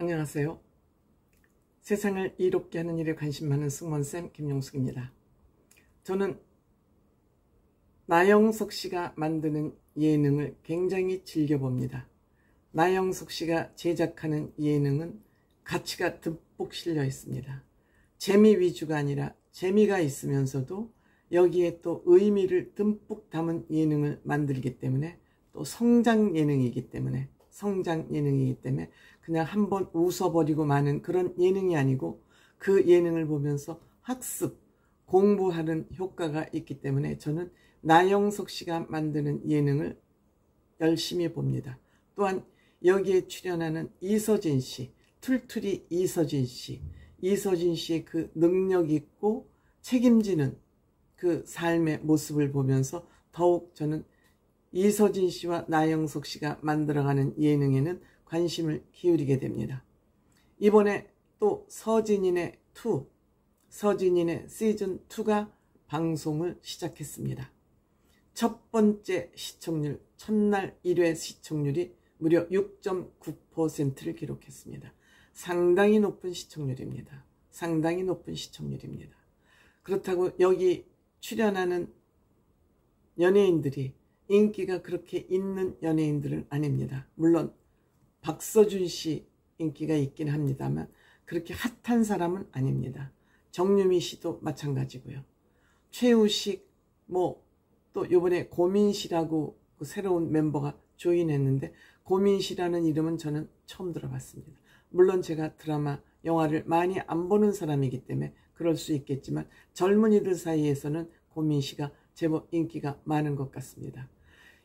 안녕하세요. 세상을 이롭게 하는 일에 관심 많은 승무원쌤 김용숙입니다. 저는 나영석 씨가 만드는 예능을 굉장히 즐겨봅니다. 나영석 씨가 제작하는 예능은 가치가 듬뿍 실려 있습니다. 재미 위주가 아니라 재미가 있으면서도 여기에 또 의미를 듬뿍 담은 예능을 만들기 때문에, 또 성장 예능이기 때문에 그냥 한번 웃어버리고 마는 그런 예능이 아니고, 그 예능을 보면서 학습, 공부하는 효과가 있기 때문에 저는 나영석 씨가 만드는 예능을 열심히 봅니다. 또한 여기에 출연하는 이서진 씨, 툴툴이 이서진 씨의 그 능력 있고 책임지는 그 삶의 모습을 보면서 더욱 저는 이서진 씨와 나영석 씨가 만들어가는 예능에는 관심을 기울이게 됩니다. 이번에 또 서진인의 시즌2가 방송을 시작했습니다. 첫 번째 시청률, 첫날 1회 시청률이 무려 6.9%를 기록했습니다. 상당히 높은 시청률입니다. 그렇다고 여기 출연하는 연예인들이 인기가 그렇게 있는 연예인들은 아닙니다. 물론 박서준 씨 인기가 있긴 합니다만 그렇게 핫한 사람은 아닙니다. 정유미 씨도 마찬가지고요. 최우식, 또 요번에 고민 씨라고 그 새로운 멤버가 조인했는데, 고민 씨라는 이름은 저는 처음 들어봤습니다. 물론 제가 드라마, 영화를 많이 안 보는 사람이기 때문에 그럴 수 있겠지만 젊은이들 사이에서는 고민 씨가 제법 인기가 많은 것 같습니다.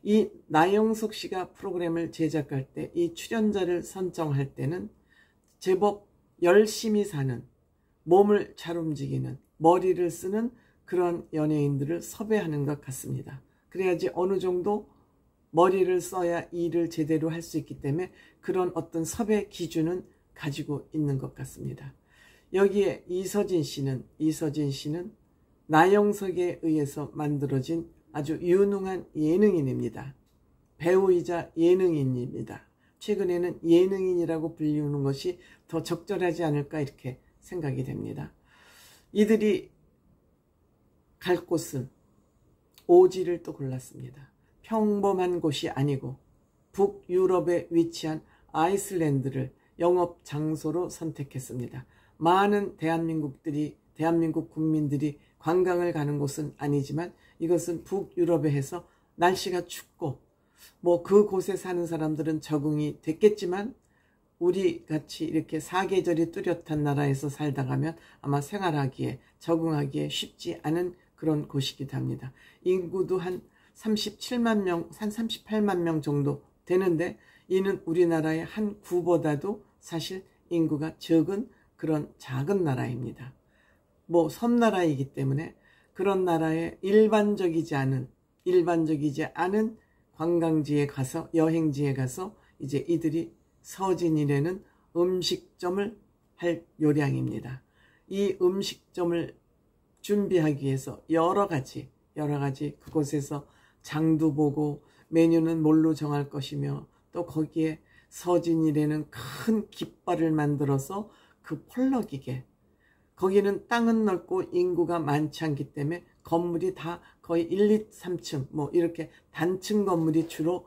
이 나영석 씨가 프로그램을 제작할 때, 이 출연자를 선정할 때는 제법 열심히 사는, 몸을 잘 움직이는, 머리를 쓰는 그런 연예인들을 섭외하는 것 같습니다. 그래야지 어느 정도 머리를 써야 일을 제대로 할 수 있기 때문에 그런 어떤 섭외 기준은 가지고 있는 것 같습니다. 여기에 이서진 씨는 나영석에 의해서 만들어진 아주 유능한 예능인입니다. 배우이자 예능인입니다. 최근에는 예능인이라고 불리우는 것이 더 적절하지 않을까 이렇게 생각이 됩니다. 이들이 갈 곳은 오지를 또 골랐습니다. 평범한 곳이 아니고 북유럽에 위치한 아이슬란드를 영업 장소로 선택했습니다. 많은 대한민국 국민들이 관광을 가는 곳은 아니지만 이것은 북유럽에 해서 날씨가 춥고 그곳에 사는 사람들은 적응이 됐겠지만 우리 같이 이렇게 사계절이 뚜렷한 나라에서 살다 가면 아마 생활하기에, 적응하기에 쉽지 않은 그런 곳이기도 합니다. 인구도 한 38만 명 정도 되는데, 이는 우리나라의 한 구보다도 사실 인구가 적은 그런 작은 나라입니다. 섬나라이기 때문에 그런 나라에 일반적이지 않은 관광지에 가서, 여행지에 가서 이제 이들이 서진이라는 음식점을 할 요량입니다. 이 음식점을 준비하기 위해서 여러 가지 그곳에서 장도 보고 메뉴는 뭘로 정할 것이며, 또 거기에 서진이라는 큰 깃발을 만들어서 그 펄럭이게, 거기는 땅은 넓고 인구가 많지 않기 때문에 건물이 다 거의 1, 2, 3층 이렇게 단층 건물이 주로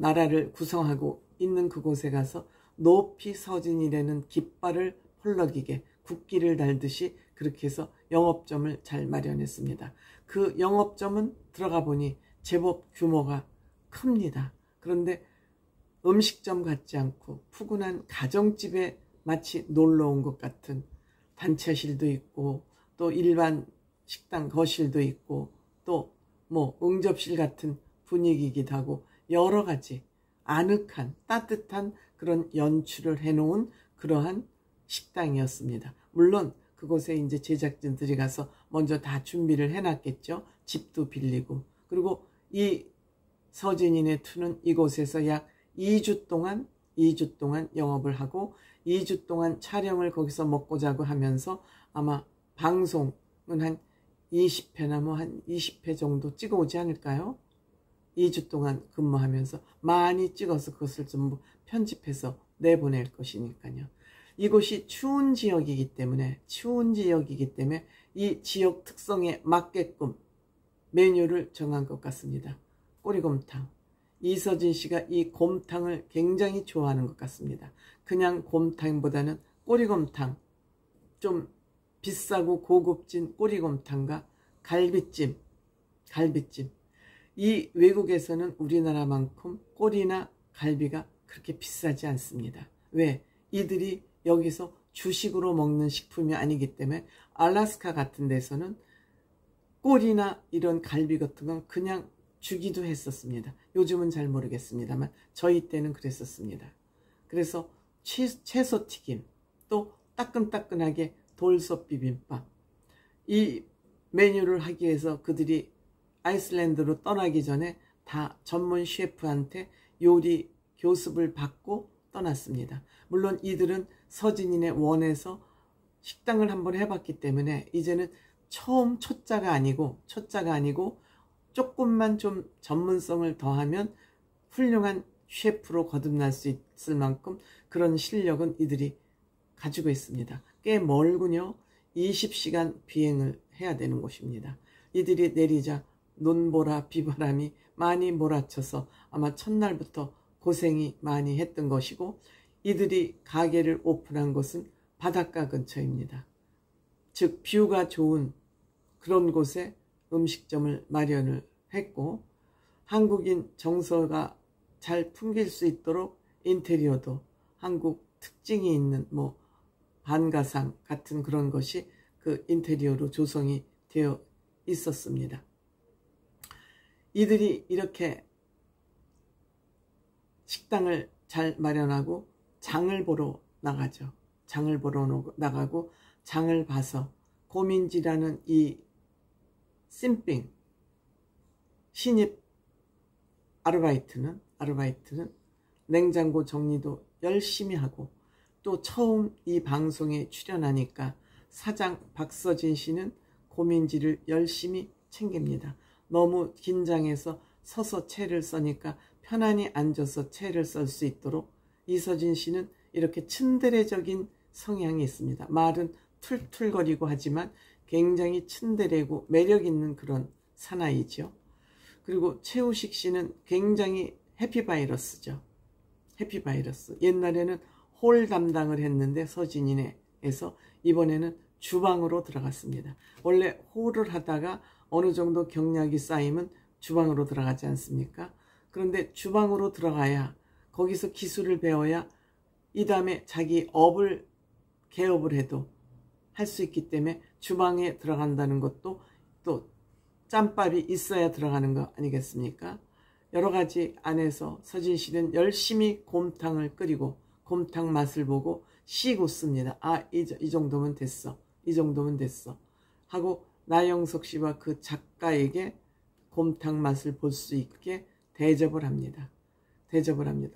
나라를 구성하고 있는 그곳에 가서 높이 서진이라는 깃발을 펄럭이게 국기를 달듯이 그렇게 해서 영업점을 잘 마련했습니다. 그 영업점은 들어가 보니 제법 규모가 큽니다. 그런데 음식점 같지 않고 푸근한 가정집에 마치 놀러 온 것 같은, 단체실도 있고 또 일반 식당 거실도 있고 또 응접실 같은 분위기이기도 하고, 여러 가지 아늑한 따뜻한 그런 연출을 해놓은 그러한 식당이었습니다. 물론 그곳에 이제 제작진들이 가서 먼저 다 준비를 해놨겠죠. 집도 빌리고. 그리고 이 서진인의 2는 이곳에서 약 2주 동안 영업을 하고 2주 동안 촬영을 거기서 먹고 자고 하면서 아마 방송은 한 20회나 한 20회 정도 찍어오지 않을까요? 2주 동안 근무하면서 많이 찍어서 그것을 전부 편집해서 내보낼 것이니까요. 이곳이 추운 지역이기 때문에 이 지역 특성에 맞게끔 메뉴를 정한 것 같습니다. 꼬리곰탕. 이서진 씨가 이 곰탕을 굉장히 좋아하는 것 같습니다. 그냥 곰탕보다는 꼬리곰탕, 좀 비싸고 고급진 꼬리곰탕과 갈비찜. 이 외국에서는 우리나라만큼 꼬리나 갈비가 그렇게 비싸지 않습니다. 왜? 이들이 여기서 주식으로 먹는 식품이 아니기 때문에 알래스카 같은 데서는 꼬리나 이런 갈비 같은 건 그냥 주기도 했었습니다. 요즘은 잘 모르겠습니다만 저희 때는 그랬었습니다. 그래서 채소튀김, 또 따끈따끈하게 돌솥 비빔밥, 이 메뉴를 하기 위해서 그들이 아이슬란드로 떠나기 전에 다 전문 셰프한테 요리 교습을 받고 떠났습니다. 물론 이들은 서진인의 원에서 식당을 한번 해봤기 때문에 이제는 처음 초짜가 아니고 조금만 좀 전문성을 더하면 훌륭한 셰프로 거듭날 수 있을 만큼 그런 실력은 이들이 가지고 있습니다. 꽤 멀군요. 20시간 비행을 해야 되는 곳입니다. 이들이 내리자 눈보라 비바람이 많이 몰아쳐서 아마 첫날부터 고생이 많이 했던 것이고, 이들이 가게를 오픈한 곳은 바닷가 근처입니다. 즉 뷰가 좋은 그런 곳에 음식점을 마련을 했고, 한국인 정서가 잘 풍길 수 있도록 인테리어도 한국 특징이 있는 반가상 같은 그런 것이 그 인테리어로 조성이 되어 있었습니다. 이들이 이렇게 식당을 잘 마련하고 장을 보러 나가죠. 장을 보러 나가고, 장을 봐서 고민지라는 이 씀빙 신입 아르바이트는 냉장고 정리도 열심히 하고, 또 처음 이 방송에 출연하니까 사장 박서진 씨는 고민지를 열심히 챙깁니다. 너무 긴장해서 서서 채를 써니까 편안히 앉아서 채를 쓸 수 있도록 이서진 씨는 이렇게 츤데레적인 성향이 있습니다. 말은 툴툴거리고 하지만 굉장히 츤데레고 매력 있는 그런 사나이죠. 그리고 최우식 씨는 굉장히 해피바이러스죠. 해피바이러스. 옛날에는 홀 담당을 했는데 서진인에서 이번에는 주방으로 들어갔습니다. 원래 홀을 하다가 어느 정도 경력이 쌓이면 주방으로 들어가지 않습니까? 그런데 주방으로 들어가야, 거기서 기술을 배워야 이 다음에 자기 개업을 해도 할 수 있기 때문에 주방에 들어간다는 것도 또 짬밥이 있어야 들어가는 거 아니겠습니까? 여러 가지 안에서 서진 씨는 열심히 곰탕을 끓이고 곰탕 맛을 보고 씩 웃습니다. 아, 이 정도면 됐어. 이 정도면 됐어. 하고 나영석 씨와 그 작가에게 곰탕 맛을 볼 수 있게 대접을 합니다.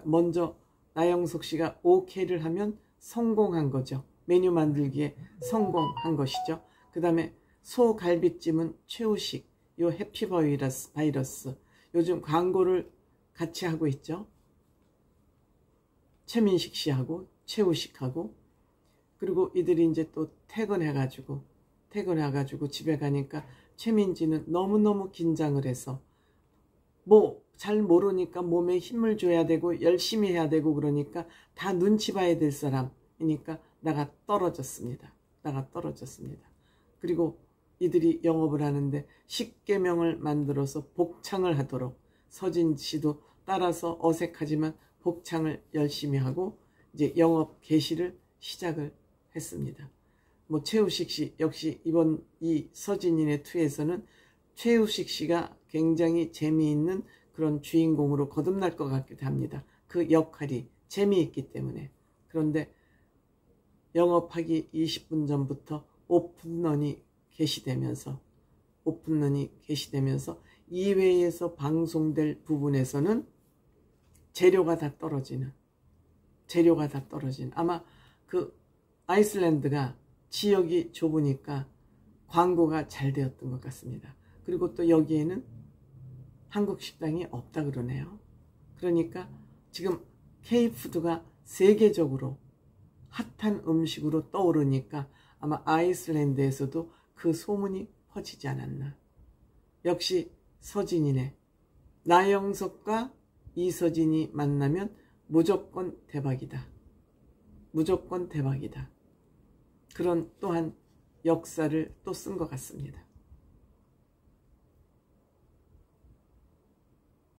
먼저 나영석 씨가 오케이를 하면 성공한 거죠. 메뉴 만들기에 성공한 것이죠. 그 다음에 소갈비찜은 최우식, 요 해피바이러스 요즘 광고를 같이 하고 있죠. 최민식 씨하고 최우식하고. 그리고 이들이 이제 또 퇴근해가지고 집에 가니까 최민지는 너무너무 긴장을 해서 잘 모르니까 몸에 힘을 줘야 되고 열심히 해야 되고, 그러니까 다 눈치 봐야 될 사람이니까 나가 떨어졌습니다. 그리고 이들이 영업을 하는데 10계명을 만들어서 복창을 하도록 서진 씨도 따라서 어색하지만 복창을 열심히 하고 이제 영업 개시를 시작을 했습니다. 최우식 씨 역시 이번 이 서진인의 투에서는 최우식 씨가 굉장히 재미있는 그런 주인공으로 거듭날 것 같기도 합니다. 그 역할이 재미있기 때문에. 그런데 영업하기 20분 전부터 오픈런이 게시되면서 이외에서 방송될 부분에서는 재료가 다 떨어지는, 아마 그 아이슬란드가 지역이 좁으니까 광고가 잘 되었던 것 같습니다. 그리고 또 여기에는 한국 식당이 없다 그러네요. 그러니까 지금 K푸드가 세계적으로 핫한 음식으로 떠오르니까 아마 아이슬란드에서도 그 소문이 퍼지지 않았나. 역시 서진이네. 나영석과 이서진이 만나면 무조건 대박이다. 무조건 대박이다. 그런 또한 역사를 또 쓴 것 같습니다.